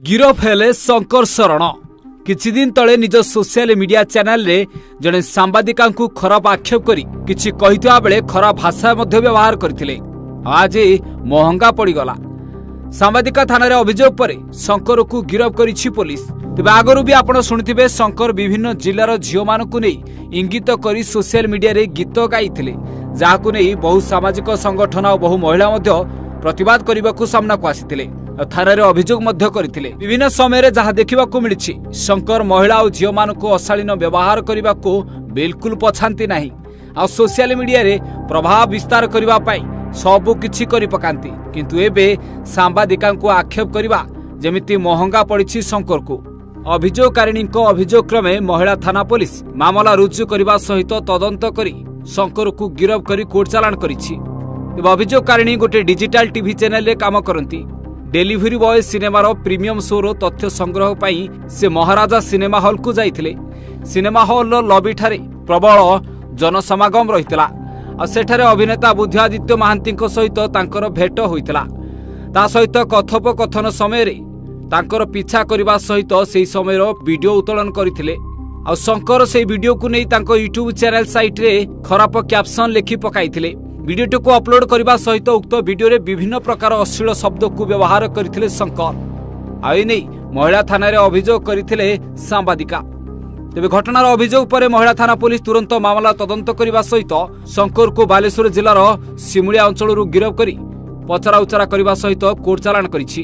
गिरफ हेले शंकर शरण किछि दिन तले निज सोशल मीडिया चैनल रे जने सांबादिका खराब आक्षेप करी किछि कहितबा बेले खराब भाषा मध्य व्यवहार करथिले। आज महंगा पड़ीगला। सांबादिका थाना रे अभियोग परे शंकर को गिरफ करिछि पुलिस। तेबे आगरु भी आपण सुनिथिबे शंकर विभिन्न जिल्लार झियो मानकु नै इंगित करी सोशल मीडिया रे गीत गाइथिले, जाहाकु नै बहु सामाजिक संगठन और बहु महिला मध्य प्रतिवाद करबाकू सामना को आसिथिले। थाना रे अभियोग मध्य करथिले। विभिन्न समय जहा देखिबाकू मिलिछि शंकर महिला और झियो मानकु अशालीन व्यवहार करबाकू बिल्कुल पछांती नाही। आ सोशल मीडिया रे प्रभाव विस्तार करबा पई सबु किछि करि पकांती, किंतु एबे सांबादिकांकू आक्षेप करबा जेमिति महंगा पड़िछि शंकर को। अभियोगकारिणी अभियोग क्रमे महिला थाना पुलिस मामला रुजु करबा सहित तदंत करी शंकर को गिरफ करी कोर्ट चालान करिछि। अभियोगकारिणी गोटे डिजिटल टीवी चैनल रे काम करती। डेलीवरी बॉय सिनेमार प्रीमियम शोर तथ्य संग्रह पाई से महाराजा सिनेमा हॉल को जाइथिले। सिनेमा हॉल लॉबी ठारे प्रबल जनसमागम रहितला। सेठारे अभिनेता बुद्धिआदित्य महांती सहित तांकर भेट होइतला। ता सहित कथोपकथन समय रे तांकर पिछा करबा सहित सेही समय वीडियो उत्तोलन करथिले। आ शंकर से वीडियो को नहीं तांको यूट्यूब चैनल साइट रे खराब कैप्शन लिखि पकाइथिले। वीडियो को अपलोड करबा सहित उक्त वीडियो रे विभिन्न प्रकार अश्लील शब्द को व्यवहार करथिले शंकर। आइ नै महिला थाना रे अभियोग करथिले सांबादिका। तेबे घटनार अभियोग परे महिला थाना पुलिस तुरंत मामला तदंत करबा सहित शंकर को बालेश्वर जिल्लार सिमुलिया अंचल गिरफ करी पचरा उचरा करबा सहित कोर्ट चालान करिछि।